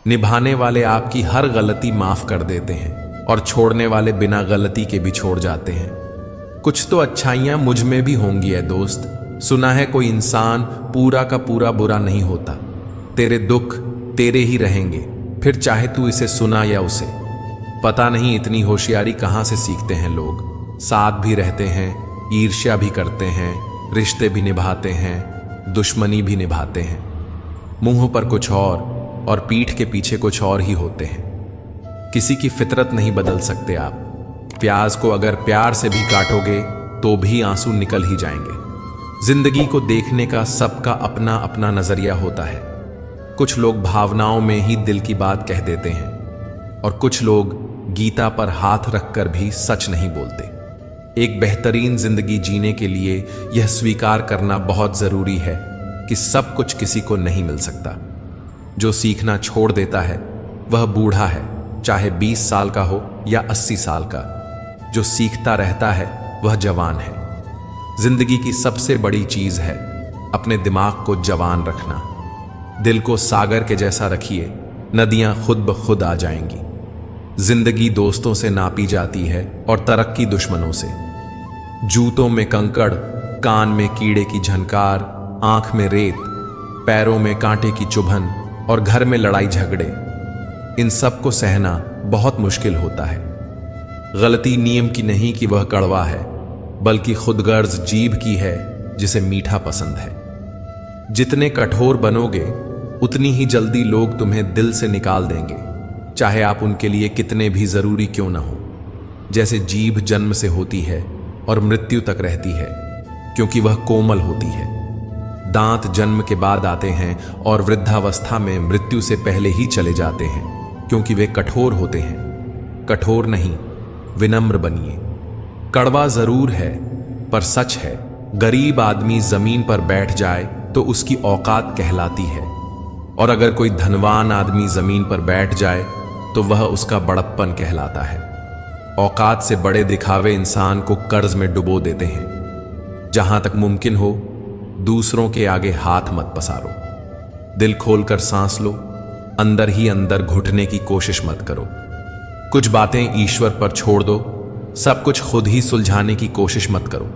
निभाने वाले आपकी हर गलती माफ कर देते हैं और छोड़ने वाले बिना गलती के भी छोड़ जाते हैं। कुछ तो अच्छाइयां मुझ में भी होंगी है दोस्त। सुना है कोई इंसान पूरा का पूरा बुरा नहीं होता। तेरे दुख तेरे ही रहेंगे, फिर चाहे तू इसे सुना या उसे। पता नहीं इतनी होशियारी कहां से सीखते हैं लोग। साथ भी रहते हैं, ईर्ष्या भी करते हैं, रिश्ते भी निभाते हैं, दुश्मनी भी निभाते हैं। मुंह पर कुछ और पीठ के पीछे कुछ और ही होते हैं। किसी की फितरत नहीं बदल सकते आप। प्याज को अगर प्यार से भी काटोगे तो भी आंसू निकल ही जाएंगे। जिंदगी को देखने का सबका अपना अपना नजरिया होता है। कुछ लोग भावनाओं में ही दिल की बात कह देते हैं और कुछ लोग गीता पर हाथ रखकर भी सच नहीं बोलते। एक बेहतरीन जिंदगी जीने के लिए यह स्वीकार करना बहुत जरूरी है कि सब कुछ किसी को नहीं मिल सकता। जो सीखना छोड़ देता है वह बूढ़ा है, चाहे 20 साल का हो या 80 साल का। जो सीखता रहता है वह जवान है। जिंदगी की सबसे बड़ी चीज है अपने दिमाग को जवान रखना। दिल को सागर के जैसा रखिए, नदियां खुद ब खुद आ जाएंगी। जिंदगी दोस्तों से नापी जाती है और तरक्की दुश्मनों से। जूतों में कंकड़, कान में कीड़े की झनकार, आंख में रेत, पैरों में कांटे की चुभन और घर में लड़ाई झगड़े, इन सब को सहना बहुत मुश्किल होता है। गलती नियम की नहीं कि वह कड़वा है, बल्कि खुदगर्ज जीभ की है जिसे मीठा पसंद है। जितने कठोर बनोगे उतनी ही जल्दी लोग तुम्हें दिल से निकाल देंगे, चाहे आप उनके लिए कितने भी जरूरी क्यों ना हो। जैसे जीभ जन्म से होती है और मृत्यु तक रहती है, क्योंकि वह कोमल होती है। दांत जन्म के बाद आते हैं और वृद्धावस्था में मृत्यु से पहले ही चले जाते हैं, क्योंकि वे कठोर होते हैं। कठोर नहीं, विनम्र बनिए। कड़वा जरूर है पर सच है। गरीब आदमी जमीन पर बैठ जाए तो उसकी औकात कहलाती है, और अगर कोई धनवान आदमी जमीन पर बैठ जाए तो वह उसका बड़प्पन कहलाता है। औकात से बड़े दिखावे इंसान को कर्ज में डुबो देते हैं। जहां तक मुमकिन हो दूसरों के आगे हाथ मत पसारो। दिल खोलकर सांस लो, अंदर ही अंदर घुटने की कोशिश मत करो। कुछ बातें ईश्वर पर छोड़ दो, सब कुछ खुद ही सुलझाने की कोशिश मत करो।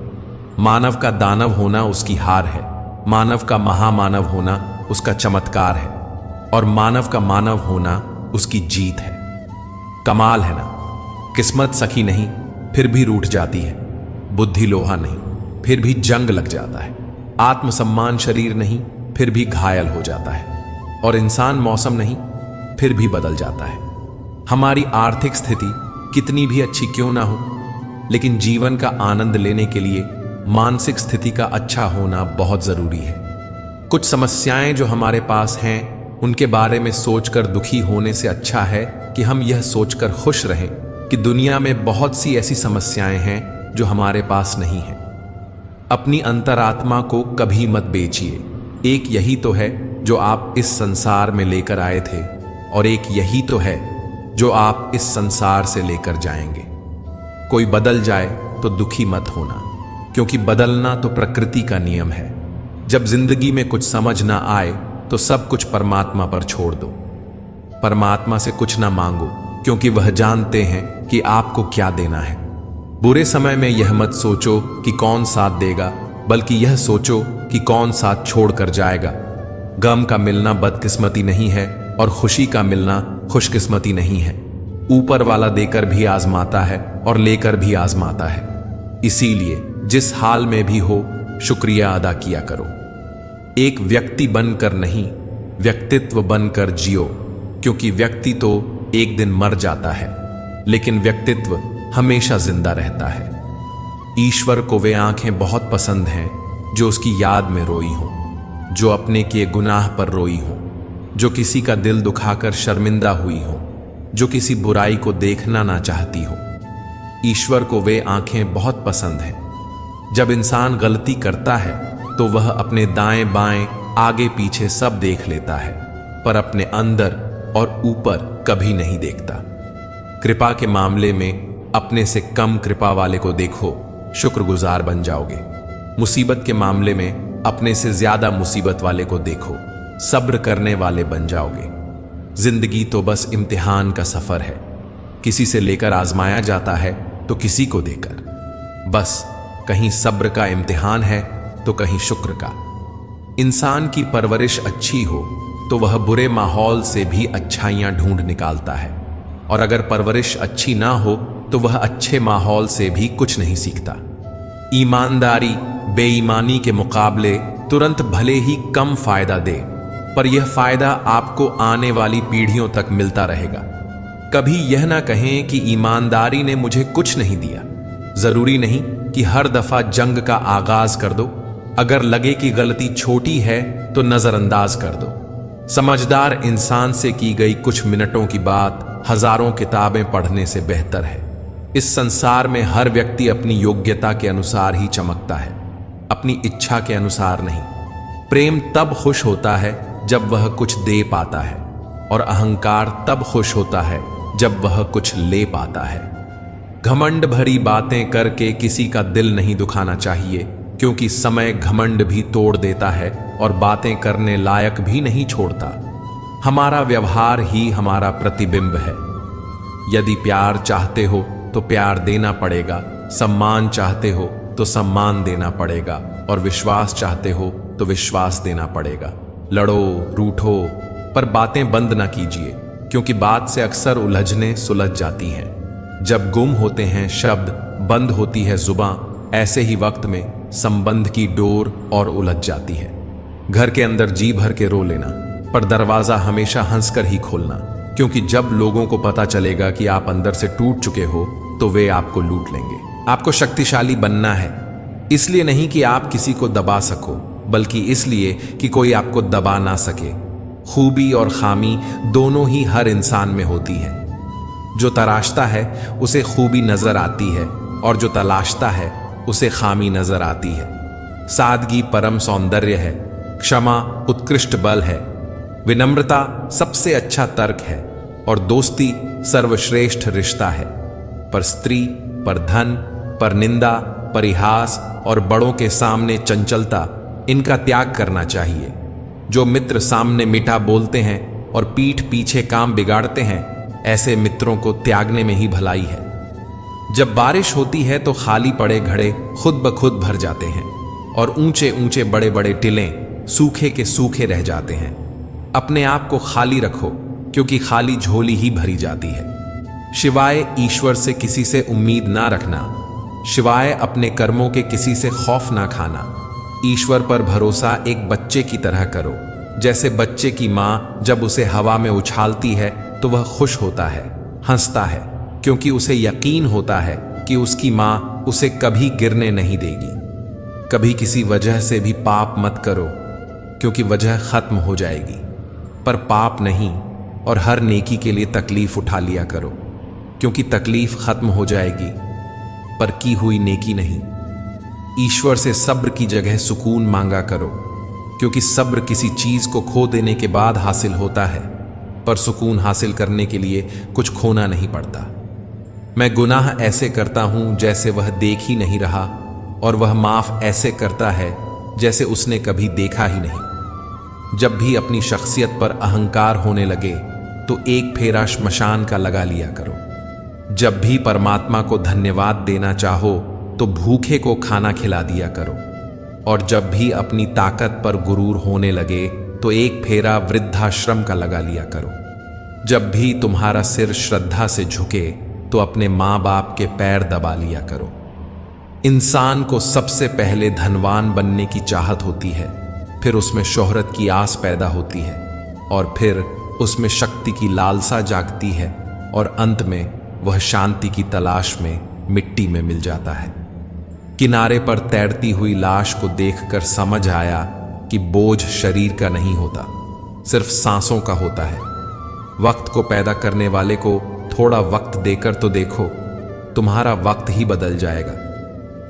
मानव का दानव होना उसकी हार है, मानव का महामानव होना उसका चमत्कार है, और मानव का मानव होना उसकी जीत है। कमाल है ना। किस्मत सखी नहीं फिर भी रूठ जाती है, बुद्धि लोहा नहीं फिर भी जंग लग जाता है, आत्मसम्मान शरीर नहीं फिर भी घायल हो जाता है, और इंसान मौसम नहीं फिर भी बदल जाता है। हमारी आर्थिक स्थिति कितनी भी अच्छी क्यों ना हो, लेकिन जीवन का आनंद लेने के लिए मानसिक स्थिति का अच्छा होना बहुत जरूरी है। कुछ समस्याएं जो हमारे पास हैं उनके बारे में सोचकर दुखी होने से अच्छा है कि हम यह सोचकर खुश रहें कि दुनिया में बहुत सी ऐसी समस्याएं हैं जो हमारे पास नहीं हैं। अपनी अंतरात्मा को कभी मत बेचिए। एक यही तो है जो आप इस संसार में लेकर आए थे, और एक यही तो है जो आप इस संसार से लेकर जाएंगे। कोई बदल जाए तो दुखी मत होना, क्योंकि बदलना तो प्रकृति का नियम है। जब जिंदगी में कुछ समझ ना आए तो सब कुछ परमात्मा पर छोड़ दो। परमात्मा से कुछ ना मांगो, क्योंकि वह जानते हैं कि आपको क्या देना है। बुरे समय में यह मत सोचो कि कौन साथ देगा, बल्कि यह सोचो कि कौन साथ छोड़ कर जाएगा। गम का मिलना बदकिस्मती नहीं है और खुशी का मिलना खुशकिस्मती नहीं है। ऊपर वाला देकर भी आजमाता है और लेकर भी आजमाता है। इसीलिए जिस हाल में भी हो शुक्रिया अदा किया करो। एक व्यक्ति बनकर नहीं, व्यक्तित्व बनकर जियो, क्योंकि व्यक्ति तो एक दिन मर जाता है, लेकिन व्यक्तित्व हमेशा जिंदा रहता है। ईश्वर को वे आंखें बहुत पसंद हैं जो उसकी याद में रोई हों, जो अपने किए गुनाह पर रोई हों, जो किसी का दिल दुखाकर शर्मिंदा हुई हो, जो किसी बुराई को देखना ना चाहती हो। ईश्वर को वे आंखें बहुत पसंद हैं। जब इंसान गलती करता है तो वह अपने दाएं बाएं आगे पीछे सब देख लेता है, पर अपने अंदर और ऊपर कभी नहीं देखता। कृपा के मामले में अपने से कम कृपा वाले को देखो, शुक्रगुजार बन जाओगे। मुसीबत के मामले में अपने से ज्यादा मुसीबत वाले को देखो, सब्र करने वाले बन जाओगे। जिंदगी तो बस इम्तिहान का सफर है, किसी से लेकर आजमाया जाता है तो किसी को देकर। बस कहीं सब्र का इम्तिहान है तो कहीं शुक्र का। इंसान की परवरिश अच्छी हो तो वह बुरे माहौल से भी अच्छाइयां ढूंढ निकालता है, और अगर परवरिश अच्छी ना हो तो वह अच्छे माहौल से भी कुछ नहीं सीखता। ईमानदारी बेईमानी के मुकाबले तुरंत भले ही कम फायदा दे, पर यह फायदा आपको आने वाली पीढ़ियों तक मिलता रहेगा। कभी यह ना कहें कि ईमानदारी ने मुझे कुछ नहीं दिया। जरूरी नहीं कि हर दफा जंग का आगाज कर दो। अगर लगे कि गलती छोटी है तो नजरअंदाज कर दो। समझदार इंसान से की गई कुछ मिनटों की बात हजारों किताबें पढ़ने से बेहतर है। इस संसार में हर व्यक्ति अपनी योग्यता के अनुसार ही चमकता है, अपनी इच्छा के अनुसार नहीं। प्रेम तब खुश होता है जब वह कुछ दे पाता है, और अहंकार तब खुश होता है जब वह कुछ ले पाता है। घमंड भरी बातें करके किसी का दिल नहीं दुखाना चाहिए, क्योंकि समय घमंड भी तोड़ देता है और बातें करने लायक भी नहीं छोड़ता। हमारा व्यवहार ही हमारा प्रतिबिंब है। यदि प्यार चाहते हो तो प्यार देना पड़ेगा, सम्मान चाहते हो तो सम्मान देना पड़ेगा, और विश्वास चाहते हो तो विश्वास देना पड़ेगा। लड़ो रूठो, पर बातें बंद ना कीजिए, क्योंकि बात से अक्सर उलझने सुलझ जाती हैं। जब गुम होते हैं शब्द, बंद होती है जुबां, ऐसे ही वक्त में संबंध की डोर और उलझ जाती है। घर के अंदर जी भर के रो लेना, पर दरवाजा हमेशा हंसकर ही खोलना, क्योंकि जब लोगों को पता चलेगा कि आप अंदर से टूट चुके हो तो वे आपको लूट लेंगे। आपको शक्तिशाली बनना है, इसलिए नहीं कि आप किसी को दबा सको, बल्कि इसलिए कि कोई आपको दबा ना सके। खूबी और खामी दोनों ही हर इंसान में होती है। जो तराशता है उसे खूबी नजर आती है, और जो तलाशता है उसे खामी नजर आती है। सादगी परम सौंदर्य है, क्षमा उत्कृष्ट बल है, विनम्रता सबसे अच्छा तर्क है, और दोस्ती सर्वश्रेष्ठ रिश्ता है। पर स्त्री, पर धन, पर निंदा, परिहास और बड़ों के सामने चंचलता, इनका त्याग करना चाहिए। जो मित्र सामने मीठा बोलते हैं और पीठ पीछे काम बिगाड़ते हैं, ऐसे मित्रों को त्यागने में ही भलाई है। जब बारिश होती है तो खाली पड़े घड़े खुद ब खुद भर जाते हैं, और ऊंचे ऊंचे बड़े बड़े टिले सूखे के सूखे रह जाते हैं। अपने आप को खाली रखो, क्योंकि खाली झोली ही भरी जाती है। शिवाय ईश्वर से किसी से उम्मीद ना रखना, शिवाय अपने कर्मों के किसी से खौफ ना खाना। ईश्वर पर भरोसा एक बच्चे की तरह करो। जैसे बच्चे की माँ जब उसे हवा में उछालती है तो वह खुश होता है, हंसता है, क्योंकि उसे यकीन होता है कि उसकी माँ उसे कभी गिरने नहीं देगी। कभी किसी वजह से भी पाप मत करो, क्योंकि वजह खत्म हो जाएगी, पर पाप नहीं। और हर नेकी के लिए तकलीफ उठा लिया करो, क्योंकि तकलीफ खत्म हो जाएगी, पर की हुई नेकी नहीं। ईश्वर से सब्र की जगह सुकून मांगा करो, क्योंकि सब्र किसी चीज को खो देने के बाद हासिल होता है, पर सुकून हासिल करने के लिए कुछ खोना नहीं पड़ता। मैं गुनाह ऐसे करता हूं जैसे वह देख ही नहीं रहा, और वह माफ ऐसे करता है जैसे उसने कभी देखा ही नहीं। जब भी अपनी शख्सियत पर अहंकार होने लगे तो एक फेरा श्मशान का लगा लिया करो। जब भी परमात्मा को धन्यवाद देना चाहो तो भूखे को खाना खिला दिया करो, और जब भी अपनी ताकत पर गुरूर होने लगे तो एक फेरा वृद्धाश्रम का लगा लिया करो। जब भी तुम्हारा सिर श्रद्धा से झुके तो अपने माँ बाप के पैर दबा लिया करो। इंसान को सबसे पहले धनवान बनने की चाहत होती है, फिर उसमें शोहरत की आस पैदा होती है, और फिर उसमें शक्ति की लालसा जागती है, और अंत में वह शांति की तलाश में मिट्टी में मिल जाता है। किनारे पर तैरती हुई लाश को देखकर समझ आया कि बोझ शरीर का नहीं होता, सिर्फ सांसों का होता है। वक्त को पैदा करने वाले को थोड़ा वक्त देकर तो देखो, तुम्हारा वक्त ही बदल जाएगा।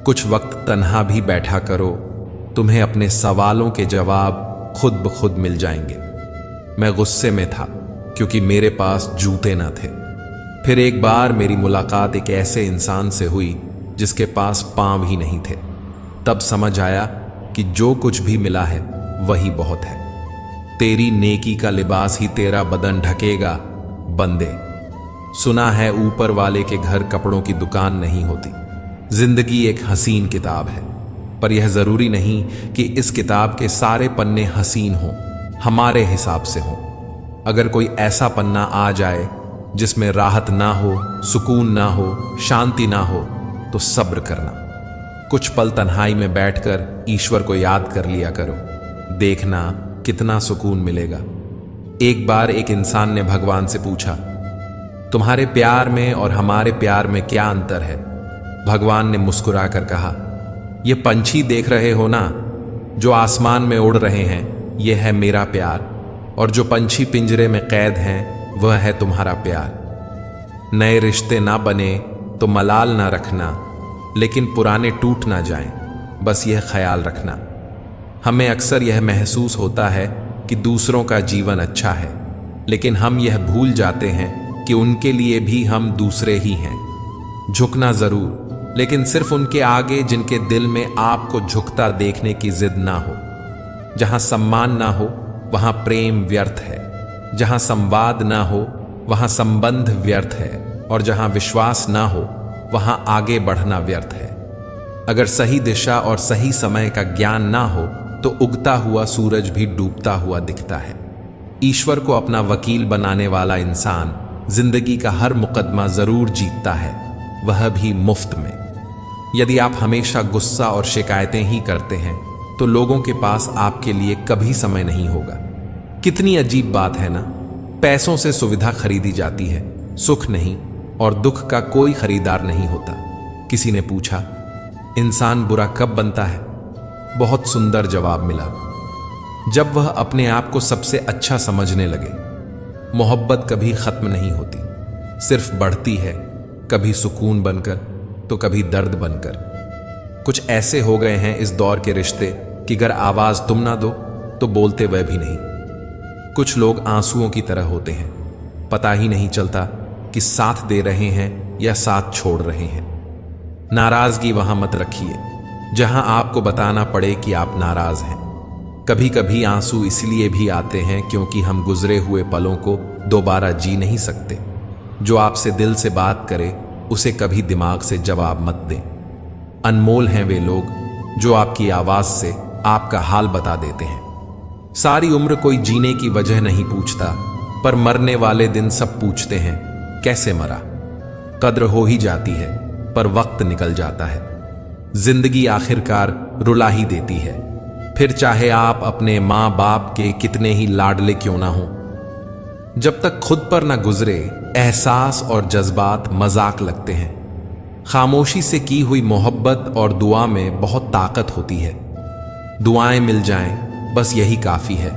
कुछ वक्त तन्हा भी बैठा करो, तुम्हें अपने सवालों के जवाब खुद ब खुद मिल जाएंगे। मैं गुस्से में था क्योंकि मेरे पास जूते न थे। फिर एक बार मेरी मुलाकात एक ऐसे इंसान से हुई जिसके पास पांव ही नहीं थे। तब समझ आया कि जो कुछ भी मिला है वही बहुत है। तेरी नेकी का लिबास ही तेरा बदन ढकेगा बंदे। सुना है ऊपर वाले के घर कपड़ों की दुकान नहीं होती। जिंदगी एक हसीन किताब है, पर यह जरूरी नहीं कि इस किताब के सारे पन्ने हसीन हों, हमारे हिसाब से हों। अगर कोई ऐसा पन्ना आ जाए जिसमें राहत ना हो, सुकून ना हो, शांति ना हो, तो सब्र करना। कुछ पल तन्हाई में बैठकर ईश्वर को याद कर लिया करो, देखना कितना सुकून मिलेगा। एक बार एक इंसान ने भगवान से पूछा, तुम्हारे प्यार में और हमारे प्यार में क्या अंतर है? भगवान ने मुस्कुराकर कहा, ये पंछी देख रहे हो ना, जो आसमान में उड़ रहे हैं, यह है मेरा प्यार, और जो पंछी पिंजरे में कैद हैं वह है तुम्हारा प्यार। नए रिश्ते ना बने तो मलाल ना रखना, लेकिन पुराने टूट ना जाएं, बस यह ख्याल रखना। हमें अक्सर यह महसूस होता है कि दूसरों का जीवन अच्छा है, लेकिन हम यह भूल जाते हैं कि उनके लिए भी हम दूसरे ही हैं। झुकना जरूर, लेकिन सिर्फ उनके आगे जिनके दिल में आपको झुकता देखने की जिद ना हो। जहां सम्मान ना हो वहां प्रेम व्यर्थ है, जहां संवाद ना हो वहां संबंध व्यर्थ है, और जहां विश्वास ना हो वहां आगे बढ़ना व्यर्थ है। अगर सही दिशा और सही समय का ज्ञान ना हो तो उगता हुआ सूरज भी डूबता हुआ दिखता है। ईश्वर को अपना वकील बनाने वाला इंसान जिंदगी का हर मुकदमा जरूर जीतता है, वह भी मुफ्त में। यदि आप हमेशा गुस्सा और शिकायतें ही करते हैं तो लोगों के पास आपके लिए कभी समय नहीं होगा। कितनी अजीब बात है ना, पैसों से सुविधा खरीदी जाती है, सुख नहीं, और दुख का कोई खरीदार नहीं होता। किसी ने पूछा, इंसान बुरा कब बनता है? बहुत सुंदर जवाब मिला, जब वह अपने आप को सबसे अच्छा समझने लगे। मोहब्बत कभी खत्म नहीं होती, सिर्फ बढ़ती है, कभी सुकून बनकर तो कभी दर्द बनकर। कुछ ऐसे हो गए हैं इस दौर के रिश्ते कि अगर आवाज तुम ना दो तो बोलते वह भी नहीं। कुछ लोग आंसुओं की तरह होते हैं, पता ही नहीं चलता कि साथ दे रहे हैं या साथ छोड़ रहे हैं। नाराजगी वहां मत रखिए जहां आपको बताना पड़े कि आप नाराज हैं। कभी कभी आंसू इसलिए भी आते हैं क्योंकि हम गुजरे हुए पलों को दोबारा जी नहीं सकते। जो आपसे दिल से बात करे उसे कभी दिमाग से जवाब मत दें। अनमोल हैं वे लोग जो आपकी आवाज से आपका हाल बता देते हैं। सारी उम्र कोई जीने की वजह नहीं पूछता, पर मरने वाले दिन सब पूछते हैं कैसे मरा। कद्र हो ही जाती है, पर वक्त निकल जाता है। जिंदगी आखिरकार रुला ही देती है, फिर चाहे आप अपने माँ बाप के कितने ही लाडले क्यों ना हो। जब तक खुद पर ना गुजरे, एहसास और जज्बात मजाक लगते हैं। खामोशी से की हुई मोहब्बत और दुआ में बहुत ताकत होती है। दुआएं मिल जाएं, बस यही काफी है।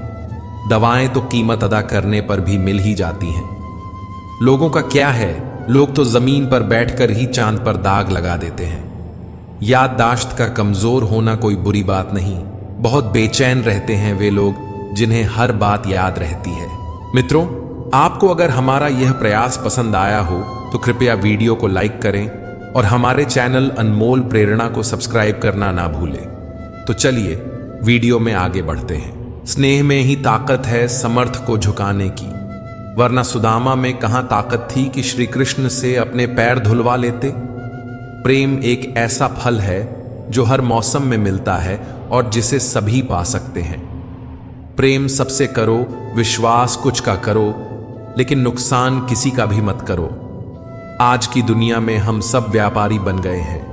दवाएं तो कीमत अदा करने पर भी मिल ही जाती हैं। लोगों का क्या है, लोग तो जमीन पर बैठकर ही चांद पर दाग लगा देते हैं। याददाश्त का कमजोर होना कोई बुरी बात नहीं, बहुत बेचैन रहते हैं वे लोग जिन्हें हर बात याद रहती है। मित्रों, आपको अगर हमारा यह प्रयास पसंद आया हो तो कृपया वीडियो को लाइक करें और हमारे चैनल अनमोल प्रेरणा को सब्सक्राइब करना ना भूलें। तो चलिए वीडियो में आगे बढ़ते हैं। स्नेह में ही ताकत है समर्थ को झुकाने की, वरना सुदामा में कहां ताकत थी कि श्री कृष्ण से अपने पैर धुलवा लेते। प्रेम एक ऐसा फल है जो हर मौसम में मिलता है और जिसे सभी पा सकते हैं। प्रेम सबसे करो, विश्वास कुछ का करो, लेकिन नुकसान किसी का भी मत करो। आज की दुनिया में हम सब व्यापारी बन गए हैं।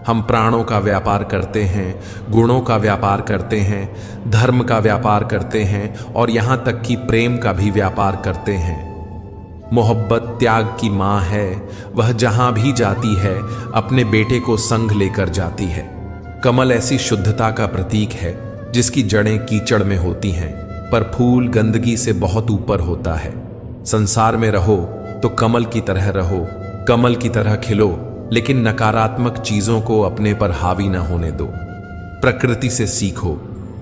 हम प्राणों का व्यापार करते हैं, गुणों का व्यापार करते हैं, धर्म का व्यापार करते हैं, और यहां तक कि प्रेम का भी व्यापार करते हैं। मोहब्बत त्याग की मां है, वह जहां भी जाती है अपने बेटे को संग लेकर जाती है। कमल ऐसी शुद्धता का प्रतीक है जिसकी जड़ें कीचड़ में होती हैं, पर फूल गंदगी से बहुत ऊपर होता है। संसार में रहो तो कमल की तरह रहो, कमल की तरह खिलो, लेकिन नकारात्मक चीजों को अपने पर हावी न होने दो। प्रकृति से सीखो,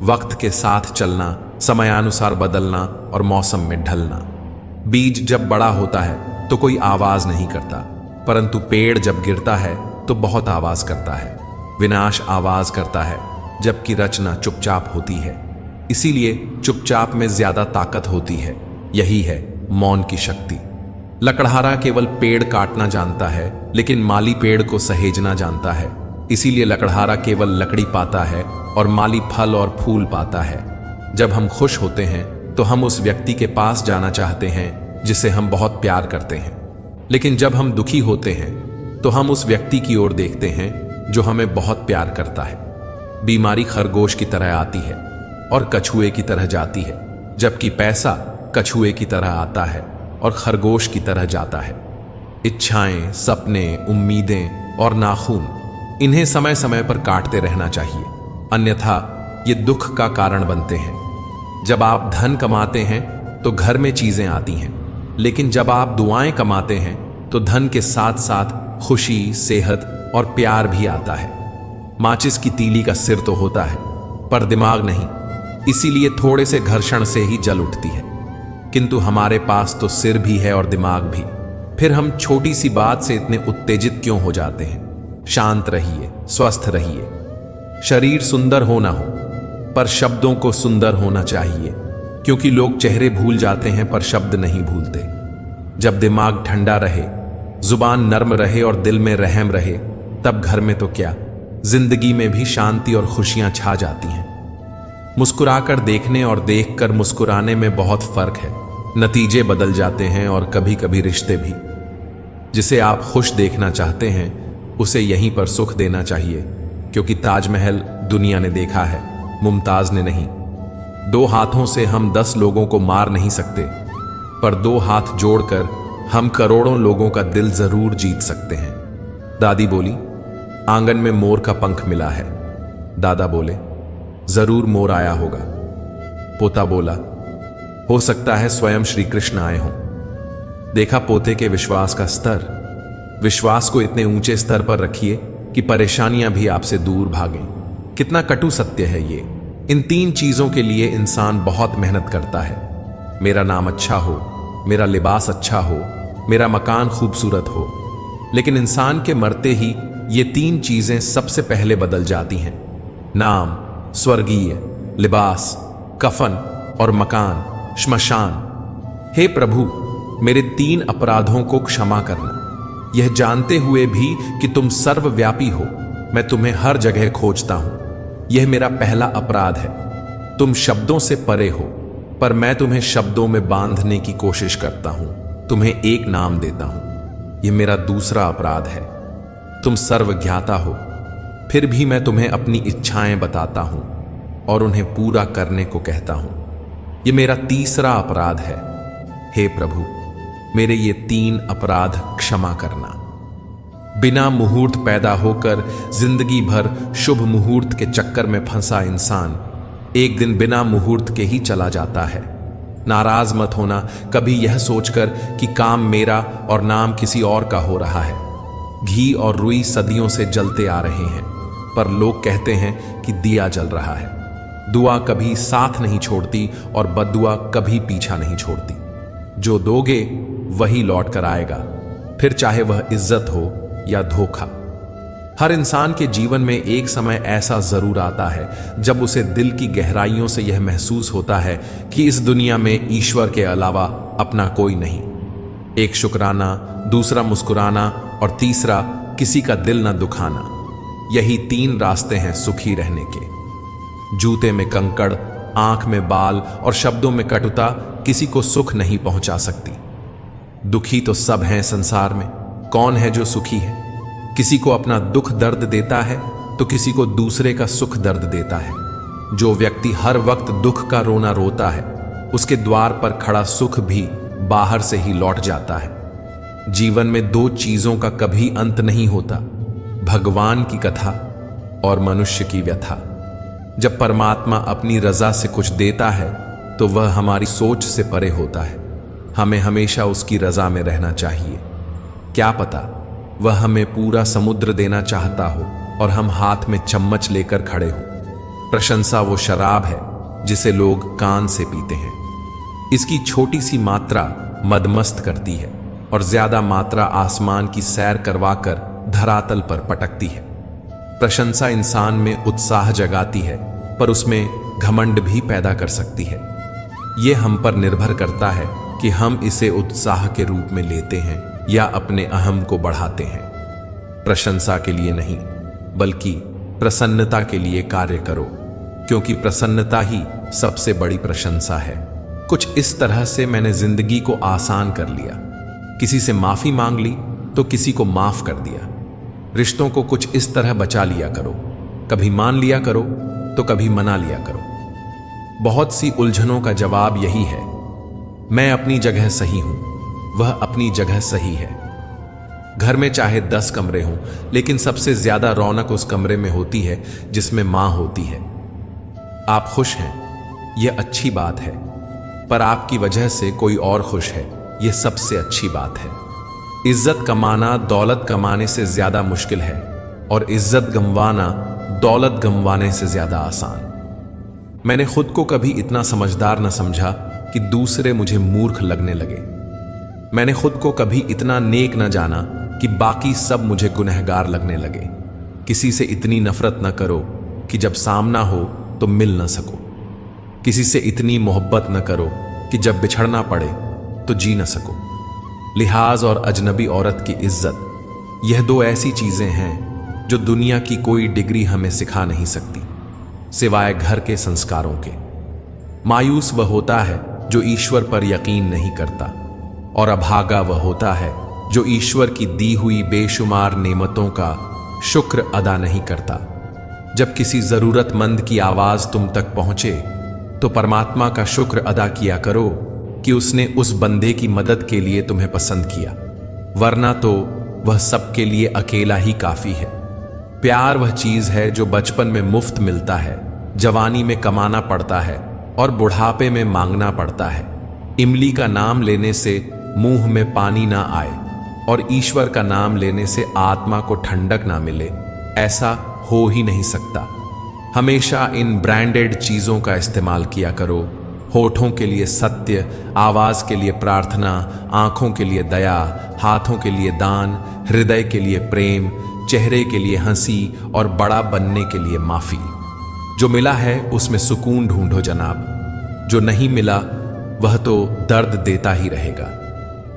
वक्त के साथ चलना, समयानुसार बदलना और मौसम में ढलना। बीज जब बड़ा होता है तो कोई आवाज नहीं करता, परंतु पेड़ जब गिरता है तो बहुत आवाज करता है। विनाश आवाज करता है जबकि रचना चुपचाप होती है। इसीलिए चुपचाप में ज्यादा ताकत होती है। यही है मौन की शक्ति। लकड़हारा केवल पेड़ काटना जानता है, लेकिन माली पेड़ को सहेजना जानता है। इसीलिए लकड़हारा केवल लकड़ी पाता है और माली फल और फूल पाता है। जब हम खुश होते हैं तो हम उस व्यक्ति के पास जाना चाहते हैं जिसे हम बहुत प्यार करते हैं, लेकिन जब हम दुखी होते हैं तो हम उस व्यक्ति की ओर देखते हैं जो हमें बहुत प्यार करता है। बीमारी खरगोश की तरह आती है और कछुए की तरह जाती है, जबकि पैसा कछुए की तरह आता है और खरगोश की तरह जाता है। इच्छाएं, सपने, उम्मीदें और नाखून, इन्हें समय समय पर काटते रहना चाहिए, अन्यथा ये दुख का कारण बनते हैं। जब आप धन कमाते हैं तो घर में चीजें आती हैं, लेकिन जब आप दुआएं कमाते हैं तो धन के साथ साथ खुशी, सेहत और प्यार भी आता है। माचिस की तीली का सिर तो होता है, पर दिमाग नहीं, इसीलिए थोड़े से घर्षण से ही जल उठती है। किंतु हमारे पास तो सिर भी है और दिमाग भी, फिर हम छोटी सी बात से इतने उत्तेजित क्यों हो जाते हैं? शांत रहिए, स्वस्थ रहिए। शरीर सुंदर हो ना हो, पर शब्दों को सुंदर होना चाहिए, क्योंकि लोग चेहरे भूल जाते हैं पर शब्द नहीं भूलते। जब दिमाग ठंडा रहे, जुबान नर्म रहे और दिल में रहम रहे, तब घर में तो क्या, जिंदगी में भी शांति और खुशियां छा जाती हैं। मुस्कुराकर देखने और देखकर मुस्कुराने में बहुत फर्क है। नतीजे बदल जाते हैं और कभी कभी रिश्ते भी। जिसे आप खुश देखना चाहते हैं उसे यहीं पर सुख देना चाहिए, क्योंकि ताजमहल दुनिया ने देखा है, मुमताज ने नहीं। 2 हाथों से हम 10 लोगों को मार नहीं सकते, पर 2 हाथ जोड़कर हम करोड़ों लोगों का दिल जरूर जीत सकते हैं। दादी बोली, आंगन में मोर का पंख मिला है। दादा बोले, जरूर मोर आया होगा। पोता बोला, हो सकता है स्वयं श्री कृष्ण आए हों। देखा पोते के विश्वास का स्तर। विश्वास को इतने ऊंचे स्तर पर रखिए कि परेशानियां भी आपसे दूर भागें। कितना कटु सत्य है ये। इन 3 चीजों के लिए इंसान बहुत मेहनत करता है। मेरा नाम अच्छा हो, मेरा लिबास अच्छा हो, मेरा मकान खूबसूरत हो, लेकिन इंसान के मरते ही ये 3 चीजें सबसे पहले बदल जाती हैं। नाम स्वर्गीय, लिबास कफन और मकान श्मशान। हे प्रभु, मेरे 3 अपराधों को क्षमा करना। यह जानते हुए भी कि तुम सर्वव्यापी हो, मैं तुम्हें हर जगह खोजता हूं। यह मेरा पहला अपराध है। तुम शब्दों से परे हो, पर मैं तुम्हें शब्दों में बांधने की कोशिश करता हूं, तुम्हें एक नाम देता हूं। यह मेरा दूसरा अपराध है। तुम सर्वज्ञाता हो, फिर भी मैं तुम्हें अपनी इच्छाएं बताता हूं और उन्हें पूरा करने को कहता हूं। यह मेरा तीसरा अपराध है। हे प्रभु, मेरे ये 3 अपराध क्षमा करना। बिना मुहूर्त पैदा होकर जिंदगी भर शुभ मुहूर्त के चक्कर में फंसा इंसान एक दिन बिना मुहूर्त के ही चला जाता है। नाराज मत होना कभी यह सोचकर कि काम मेरा और नाम किसी और का हो रहा है। घी और रुई सदियों से जलते आ रहे हैं, पर लोग कहते हैं कि दिया जल रहा है। दुआ कभी साथ नहीं छोड़ती और बद्दुआ कभी पीछा नहीं छोड़ती। जो दोगे वही लौट कर आएगा, फिर चाहे वह इज्जत हो या धोखा। हर इंसान के जीवन में एक समय ऐसा जरूर आता है जब उसे दिल की गहराइयों से यह महसूस होता है कि इस दुनिया में ईश्वर के अलावा अपना कोई नहीं। एक शुक्राना, दूसरा मुस्कुराना और तीसरा किसी का दिल न दुखाना। यही 3 रास्ते हैं सुखी रहने के। जूते में कंकड़, आंख में बाल और शब्दों में कटुता किसी को सुख नहीं पहुंचा सकती। दुखी तो सब हैं संसार में, कौन है जो सुखी है? किसी को अपना दुख दर्द देता है तो किसी को दूसरे का सुख दर्द देता है। जो व्यक्ति हर वक्त दुख का रोना रोता है, उसके द्वार पर खड़ा सुख भी बाहर से ही लौट जाता है। जीवन में 2 चीजों का कभी अंत नहीं होता, भगवान की कथा और मनुष्य की व्यथा। जब परमात्मा अपनी रजा से कुछ देता है तो वह हमारी सोच से परे होता है। हमें हमेशा उसकी रजा में रहना चाहिए। क्या पता वह हमें पूरा समुद्र देना चाहता हो और हम हाथ में चम्मच लेकर खड़े हो। प्रशंसा वो शराब है जिसे लोग कान से पीते हैं। इसकी छोटी सी मात्रा मदमस्त करती है और ज्यादा मात्रा आसमान की सैर करवाकर धरातल पर पटकती है। प्रशंसा इंसान में उत्साह जगाती है, पर उसमें घमंड भी पैदा कर सकती है। यह हम पर निर्भर करता है कि हम इसे उत्साह के रूप में लेते हैं या अपने अहम को बढ़ाते हैं। प्रशंसा के लिए नहीं, बल्कि प्रसन्नता के लिए कार्य करो, क्योंकि प्रसन्नता ही सबसे बड़ी प्रशंसा है। कुछ इस तरह से मैंने जिंदगी को आसान कर लिया। किसी से माफी मांग ली तो किसी को माफ कर दिया। रिश्तों को कुछ इस तरह बचा लिया करो, कभी मान लिया करो तो कभी मना लिया करो। बहुत सी उलझनों का जवाब यही है, मैं अपनी जगह सही हूं, वह अपनी जगह सही है। घर में चाहे 10 कमरे हों, लेकिन सबसे ज्यादा रौनक उस कमरे में होती है जिसमें मां होती है। आप खुश हैं, यह अच्छी बात है, पर आपकी वजह से कोई और खुश है, यह सबसे अच्छी बात है। इज्जत कमाना दौलत कमाने से ज्यादा मुश्किल है, और इज्जत गंवाना दौलत गंवाने से ज्यादा आसान। मैंने खुद को कभी इतना समझदार न समझा कि दूसरे मुझे मूर्ख लगने लगे। मैंने खुद को कभी इतना नेक न जाना कि बाकी सब मुझे गुनहगार लगने लगे। किसी से इतनी नफरत न करो कि जब सामना हो तो मिल न सको। किसी से इतनी मोहब्बत न करो कि जब बिछड़ना पड़े तो जी न सको। लिहाज और अजनबी औरत की इज्जत, यह 2 ऐसी चीजें हैं जो दुनिया की कोई डिग्री हमें सिखा नहीं सकती, सिवाय घर के संस्कारों के। मायूस वह होता है जो ईश्वर पर यकीन नहीं करता, और अभागा वह होता है जो ईश्वर की दी हुई बेशुमार नेमतों का शुक्र अदा नहीं करता। जब किसी जरूरतमंद की आवाज तुम तक पहुंचे तो परमात्मा का शुक्र अदा किया करो कि उसने उस बंदे की मदद के लिए तुम्हें पसंद किया, वरना तो वह सबके लिए अकेला ही काफी है। प्यार वह चीज है जो बचपन में मुफ्त मिलता है, जवानी में कमाना पड़ता है और बुढ़ापे में मांगना पड़ता है। इमली का नाम लेने से मुंह में पानी ना आए और ईश्वर का नाम लेने से आत्मा को ठंडक ना मिले, ऐसा हो ही नहीं सकता। हमेशा इन ब्रांडेड चीजों का इस्तेमाल किया करो। होठों के लिए सत्य, आवाज के लिए प्रार्थना, आंखों के लिए दया, हाथों के लिए दान, हृदय के लिए प्रेम, चेहरे के लिए हंसी और बड़ा बनने के लिए माफी। जो मिला है उसमें सुकून ढूंढो जनाब, जो नहीं मिला वह तो दर्द देता ही रहेगा।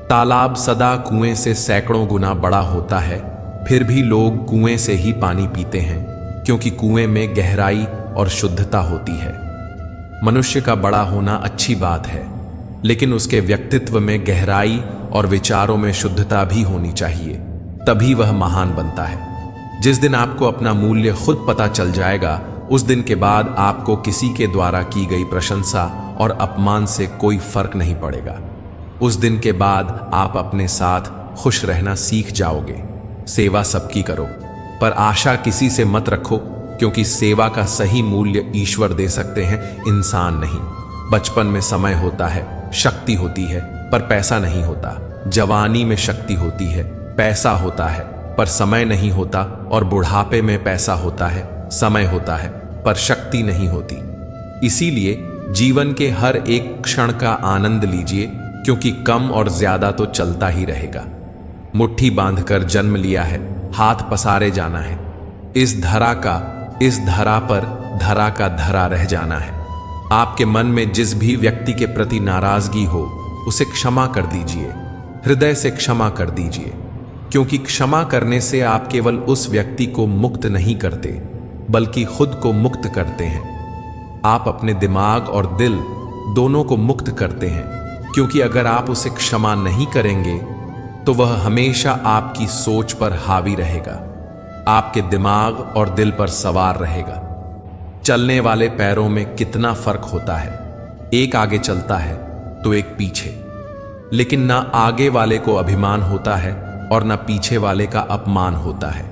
तालाब सदा कुएं से सैकड़ों गुना बड़ा होता है, फिर भी लोग कुएं से ही पानी पीते हैं, क्योंकि कुएं में गहराई और शुद्धता होती है। मनुष्य का बड़ा होना अच्छी बात है, लेकिन उसके व्यक्तित्व में गहराई और विचारों में शुद्धता भी होनी चाहिए, तभी वह महान बनता है। जिस दिन आपको अपना मूल्य खुद पता चल जाएगा, उस दिन के बाद आपको किसी के द्वारा की गई प्रशंसा और अपमान से कोई फर्क नहीं पड़ेगा। उस दिन के बाद आप अपने साथ खुश रहना सीख जाओगे। सेवा सबकी करो, पर आशा किसी से मत रखो, क्योंकि सेवा का सही मूल्य ईश्वर दे सकते हैं, इंसान नहीं। बचपन में समय होता है, शक्ति होती है, पर पैसा नहीं होता। जवानी में शक्ति होती है, पैसा होता है, पर समय नहीं होता। और बुढ़ापे में पैसा होता है, समय होता है, पर शक्ति नहीं होती। इसीलिए जीवन के हर एक क्षण का आनंद लीजिए, क्योंकि कम और ज्यादा तो चलता ही रहेगा। मुट्ठी बांधकर जन्म लिया है, हाथ पसारे जाना है। इस धरा पर धरा का धरा रह जाना है। आपके मन में जिस भी व्यक्ति के प्रति नाराजगी हो, उसे क्षमा कर दीजिए, हृदय से क्षमा कर दीजिए, क्योंकि क्षमा करने से आप केवल उस व्यक्ति को मुक्त नहीं करते, बल्कि खुद को मुक्त करते हैं। आप अपने दिमाग और दिल दोनों को मुक्त करते हैं, क्योंकि अगर आप उसे क्षमा नहीं करेंगे तो वह हमेशा आपकी सोच पर हावी रहेगा, आपके दिमाग और दिल पर सवार रहेगा। चलने वाले पैरों में कितना फर्क होता है, एक आगे चलता है तो एक पीछे, लेकिन ना आगे वाले को अभिमान होता है और ना पीछे वाले का अपमान होता है,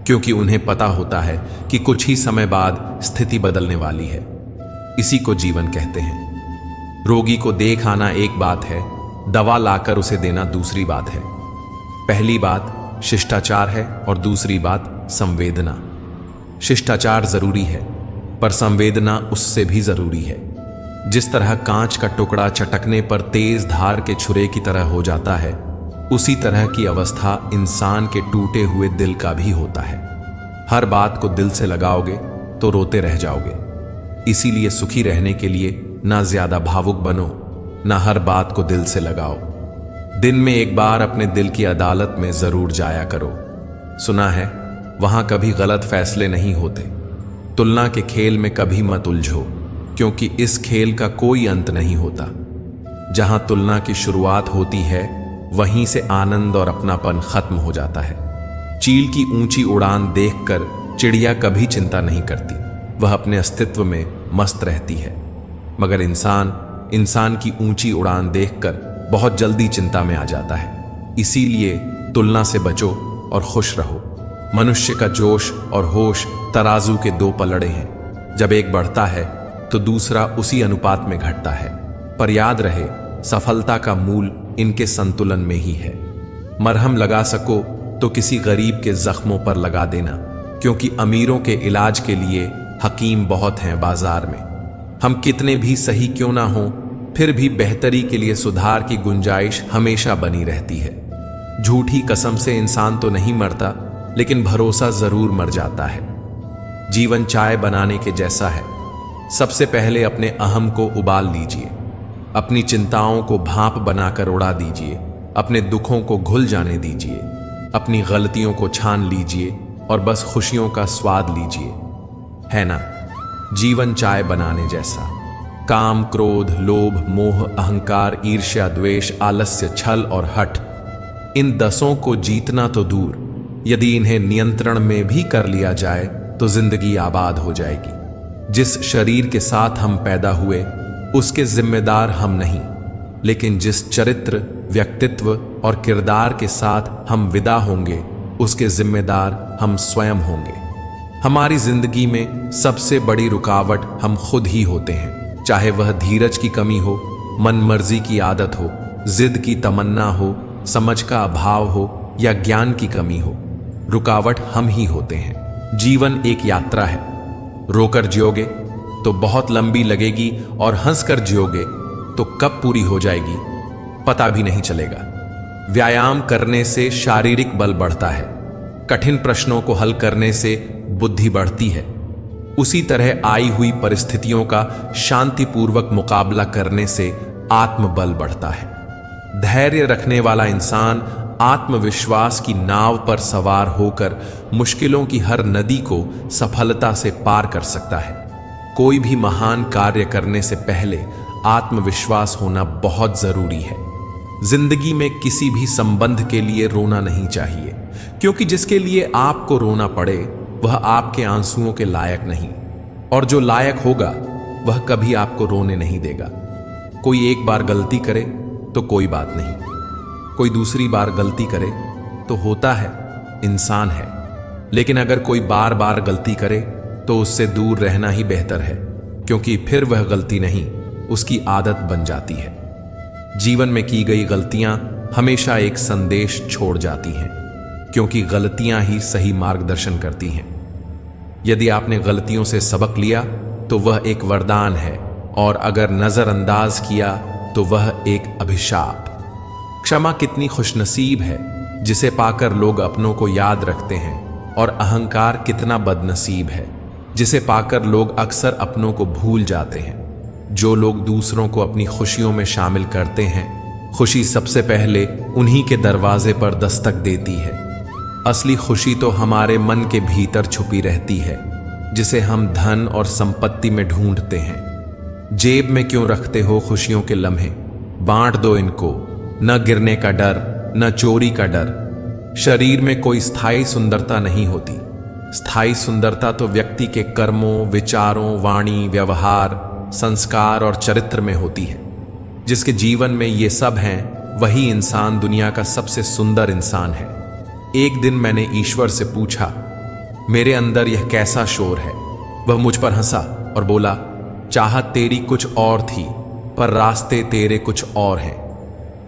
क्योंकि उन्हें पता होता है कि कुछ ही समय बाद स्थिति बदलने वाली है। इसी को जीवन कहते हैं। रोगी को देख आना एक बात है, दवा लाकर उसे देना दूसरी बात है। पहली बात शिष्टाचार है और दूसरी बात संवेदना। शिष्टाचार जरूरी है, पर संवेदना उससे भी जरूरी है। जिस तरह कांच का टुकड़ा चटकने पर तेज धार के छुरे की तरह हो जाता है, उसी तरह की अवस्था इंसान के टूटे हुए दिल का भी होता है। हर बात को दिल से लगाओगे तो रोते रह जाओगे। इसीलिए सुखी रहने के लिए ना ज्यादा भावुक बनो, ना हर बात को दिल से लगाओ। दिन में एक बार अपने दिल की अदालत में जरूर जाया करो। सुना है वहां कभी गलत फैसले नहीं होते। तुलना के खेल में कभी मत उलझो, क्योंकि इस खेल का कोई अंत नहीं होता। जहां तुलना की शुरुआत होती है वहीं से आनंद और अपनापन खत्म हो जाता है। चील की ऊंची उड़ान देखकर चिड़िया कभी चिंता नहीं करती, वह अपने अस्तित्व में मस्त रहती है। मगर इंसान की ऊंची उड़ान देखकर बहुत जल्दी चिंता में आ जाता है। इसीलिए तुलना से बचो और खुश रहो। मनुष्य का जोश और होश तराजू के दो पलड़े हैं। जब एक बढ़ता है तो दूसरा उसी अनुपात में घटता है। पर याद रहे, सफलता का मूल इनके संतुलन में ही है। मरहम लगा सको तो किसी गरीब के जख्मों पर लगा देना, क्योंकि अमीरों के इलाज के लिए हकीम बहुत हैं बाजार में। हम कितने भी सही क्यों ना हों, फिर भी बेहतरी के लिए सुधार की गुंजाइश हमेशा बनी रहती है। झूठी कसम से इंसान तो नहीं मरता, लेकिन भरोसा जरूर मर जाता है। जीवन चाय बनाने के जैसा है। सबसे पहले अपने अहम को उबाल लीजिए, अपनी चिंताओं को भाप बनाकर उड़ा दीजिए, अपने दुखों को घुल जाने दीजिए, अपनी गलतियों को छान लीजिए और बस खुशियों का स्वाद लीजिए। है ना जीवन चाय बनाने जैसा। काम, क्रोध, लोभ, मोह, अहंकार, ईर्ष्या, द्वेष, आलस्य, छल और हठ, इन 10 को जीतना तो दूर, यदि इन्हें नियंत्रण में भी कर लिया जाए तो जिंदगी आबाद हो जाएगी। जिस शरीर के साथ हम पैदा हुए उसके जिम्मेदार हम नहीं, लेकिन जिस चरित्र, व्यक्तित्व और किरदार के साथ हम विदा होंगे उसके जिम्मेदार हम स्वयं होंगे। हमारी जिंदगी में सबसे बड़ी रुकावट हम खुद ही होते हैं, चाहे वह धीरज की कमी हो, मनमर्जी की आदत हो, जिद की तमन्ना हो, समझ का अभाव हो या ज्ञान की कमी हो। रुकावट हम ही होते हैं। जीवन एक यात्रा है। रोकर जियोगे तो बहुत लंबी लगेगी और हंसकर जियोगे तो कब पूरी हो जाएगी पता भी नहीं चलेगा। व्यायाम करने से शारीरिक बल बढ़ता है, कठिन प्रश्नों को हल करने से बुद्धि बढ़ती है। उसी तरह आई हुई परिस्थितियों का शांतिपूर्वक मुकाबला करने से आत्मबल बढ़ता है। धैर्य रखने वाला इंसान आत्मविश्वास की नाव पर सवार होकर मुश्किलों की हर नदी को सफलता से पार कर सकता है। कोई भी महान कार्य करने से पहले आत्मविश्वास होना बहुत जरूरी है। जिंदगी में किसी भी संबंध के लिए रोना नहीं चाहिए, क्योंकि जिसके लिए आपको रोना पड़े वह आपके आंसुओं के लायक नहीं, और जो लायक होगा वह कभी आपको रोने नहीं देगा। कोई एक बार गलती करे तो कोई बात नहीं, कोई दूसरी बार गलती करे तो होता है, इंसान है। लेकिन अगर कोई बार बार गलती करे तो उससे दूर रहना ही बेहतर है, क्योंकि फिर वह गलती नहीं, उसकी आदत बन जाती है। जीवन में की गई गलतियां हमेशा एक संदेश छोड़ जाती हैं, क्योंकि गलतियां ही सही मार्गदर्शन करती हैं। यदि आपने गलतियों से सबक लिया तो वह एक वरदान है, और अगर नजरअंदाज किया तो वह एक अभिशाप। क्षमा कितनी खुशनसीब है जिसे पाकर लोग अपनों को याद रखते हैं, और अहंकार कितना बदनसीब है जिसे पाकर लोग अक्सर अपनों को भूल जाते हैं। जो लोग दूसरों को अपनी खुशियों में शामिल करते हैं, खुशी सबसे पहले उन्हीं के दरवाजे पर दस्तक देती है। असली खुशी तो हमारे मन के भीतर छुपी रहती है, जिसे हम धन और संपत्ति में ढूंढते हैं। जेब में क्यों रखते हो खुशियों के लम्हे? बांट दो इनको, न गिरने का डर, न चोरी का डर। शरीर में कोई स्थायी सुंदरता नहीं होती। स्थायी सुंदरता तो व्यक्ति के कर्मों, विचारों, वाणी, व्यवहार, संस्कार और चरित्र में होती है। जिसके जीवन में ये सब हैं, वही इंसान दुनिया का सबसे सुंदर इंसान है। एक दिन मैंने ईश्वर से पूछा, मेरे अंदर यह कैसा शोर है? वह मुझ पर हंसा और बोला, चाहत तेरी कुछ और थी, पर रास्ते तेरे कुछ और हैं।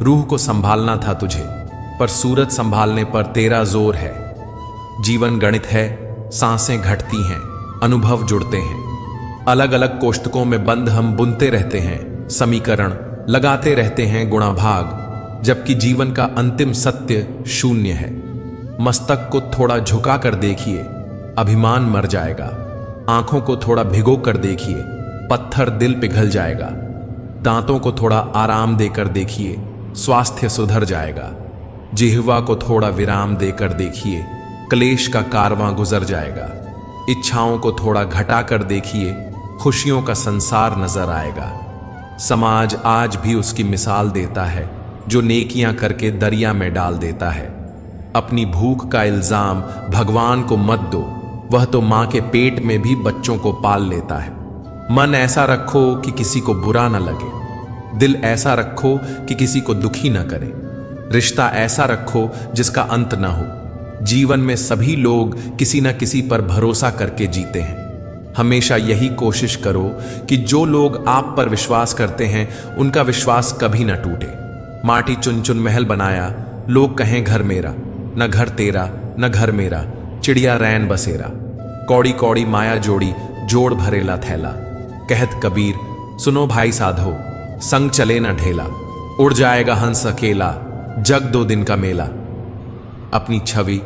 रूह को संभालना था तुझे, पर सूरत संभालने पर तेरा जोर है। जीवन गणित है, सांसें घटती हैं, अनुभव जुड़ते हैं। अलग अलग कोष्ठकों में बंद हम बुनते रहते हैं, समीकरण लगाते रहते हैं, गुणाभाग, जबकि जीवन का अंतिम सत्य शून्य है। मस्तक को थोड़ा झुका कर देखिए, अभिमान मर जाएगा। आंखों को थोड़ा भिगो कर देखिए, पत्थर दिल पिघल जाएगा। दांतों को थोड़ा आराम देकर देखिए, स्वास्थ्य सुधर जाएगा। जिह्वा को थोड़ा विराम देकर देखिए, क्लेश का कारवां गुजर जाएगा। इच्छाओं को थोड़ा घटा कर देखिए, खुशियों का संसार नजर आएगा। समाज आज भी उसकी मिसाल देता है जो नेकियां करके दरिया में डाल देता है। अपनी भूख का इल्जाम भगवान को मत दो, वह तो मां के पेट में भी बच्चों को पाल लेता है। मन ऐसा रखो कि किसी को बुरा न लगे, दिल ऐसा रखो कि किसी को दुखी न करे, रिश्ता ऐसा रखो जिसका अंत न हो। जीवन में सभी लोग किसी न किसी पर भरोसा करके जीते हैं। हमेशा यही कोशिश करो कि जो लोग आप पर विश्वास करते हैं उनका विश्वास कभी न टूटे। माटी चुन चुन महल बनाया, लोग कहें घर मेरा, न घर तेरा न घर मेरा, चिड़िया रैन बसेरा। कौड़ी कौड़ी माया जोड़ी, जोड़ भरेला थैला। कहत कबीर सुनो भाई साधो, संग चले न ढेला। उड़ जाएगा हंस अकेला, जग 2 दिन का मेला। अपनी छवि,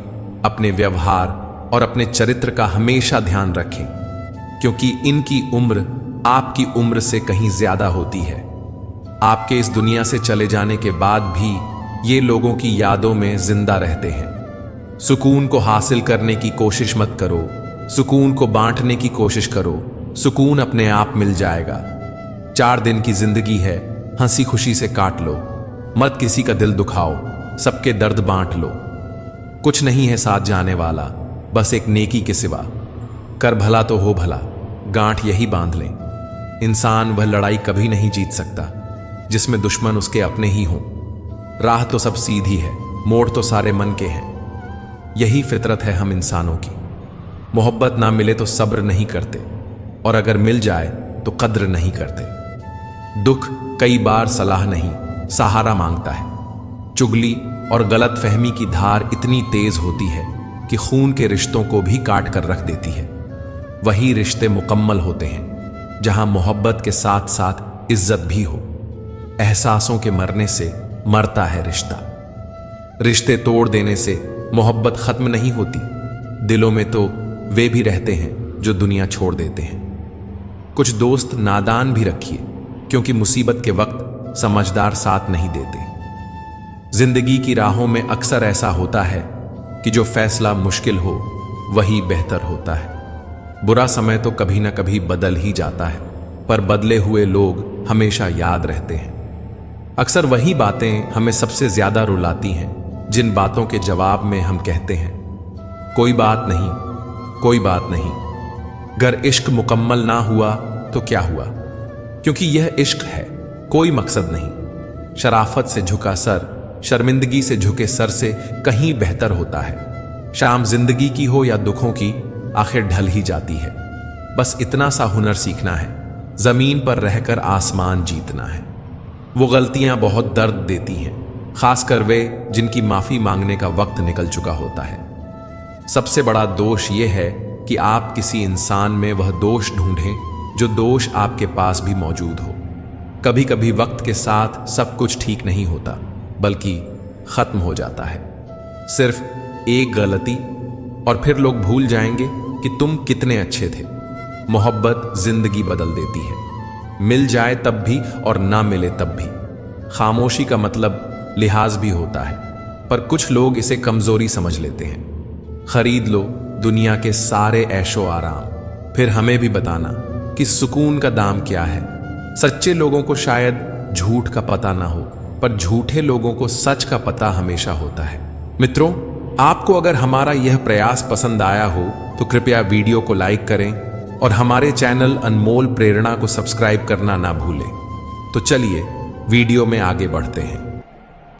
अपने व्यवहार और अपने चरित्र का हमेशा ध्यान रखें, क्योंकि इनकी उम्र आपकी उम्र से कहीं ज्यादा होती है। आपके इस दुनिया से चले जाने के बाद भी ये लोगों की यादों में जिंदा रहते हैं। सुकून को हासिल करने की कोशिश मत करो, सुकून को बांटने की कोशिश करो। सुकून अपने आप मिल जाएगा। 4 दिन की जिंदगी है, हंसी खुशी से काट लो। मत किसी का दिल दुखाओ, सबके दर्द बांट लो। कुछ नहीं है साथ जाने वाला, बस एक नेकी के सिवा। कर भला तो हो भला, गांठ यही बांध लें। इंसान वह लड़ाई कभी नहीं जीत सकता जिसमें दुश्मन उसके अपने ही हों। राह तो सब सीधी है, मोड़ तो सारे मन के हैं। यही फितरत है हम इंसानों की। मोहब्बत ना मिले तो सब्र नहीं करते, और अगर मिल जाए तो कद्र नहीं करते। दुख कई बार सलाह नहीं, सहारा मांगता है। चुगली और गलत फहमी की धार इतनी तेज होती है कि खून के रिश्तों को भी काट कर रख देती है। वही रिश्ते मुकम्मल होते हैं जहां मोहब्बत के साथ साथ इज्जत भी हो। एहसासों के मरने से मरता है रिश्ता। रिश्ते तोड़ देने से मोहब्बत खत्म नहीं होती। दिलों में तो वे भी रहते हैं जो दुनिया छोड़ देते हैं। कुछ दोस्त नादान भी रखिए, क्योंकि मुसीबत के वक्त समझदार साथ नहीं देते। जिंदगी की राहों में अक्सर ऐसा होता है कि जो फैसला मुश्किल हो वही बेहतर होता है। बुरा समय तो कभी ना कभी बदल ही जाता है, पर बदले हुए लोग हमेशा याद रहते हैं। अक्सर वही बातें हमें सबसे ज्यादा रुलाती हैं जिन बातों के जवाब में हम कहते हैं कोई बात नहीं, कोई बात नहीं। अगर इश्क मुकम्मल ना हुआ तो क्या हुआ, क्योंकि यह इश्क है, कोई मकसद नहीं। शराफत से झुका सर शर्मिंदगी से झुके सर से कहीं बेहतर होता है। शाम जिंदगी की हो या दुखों की, आखिर ढल ही जाती है। बस इतना सा हुनर सीखना है, जमीन पर रहकर आसमान जीतना है। वो गलतियां बहुत दर्द देती हैं, खासकर वे जिनकी माफी मांगने का वक्त निकल चुका होता है। सबसे बड़ा दोष यह है कि आप किसी इंसान में वह दोष ढूंढें जो दोष आपके पास भी मौजूद हो। कभी कभी वक्त के साथ सब कुछ ठीक नहीं होता, बल्कि खत्म हो जाता है। सिर्फ एक गलती और फिर लोग भूल जाएंगे कि तुम कितने अच्छे थे। मोहब्बत जिंदगी बदल देती है, मिल जाए तब भी और ना मिले तब भी। खामोशी का मतलब लिहाज भी होता है, पर कुछ लोग इसे कमजोरी समझ लेते हैं। खरीद लो दुनिया के सारे ऐशो आराम, फिर हमें भी बताना कि सुकून का दाम क्या है। सच्चे लोगों को शायद झूठ का पता ना हो, पर झूठे लोगों को सच का पता हमेशा होता है। मित्रों, आपको अगर हमारा यह प्रयास पसंद आया हो तो कृपया वीडियो को लाइक करें और हमारे चैनल अनमोल प्रेरणा को सब्सक्राइब करना ना भूलें। तो चलिए वीडियो में आगे बढ़ते हैं।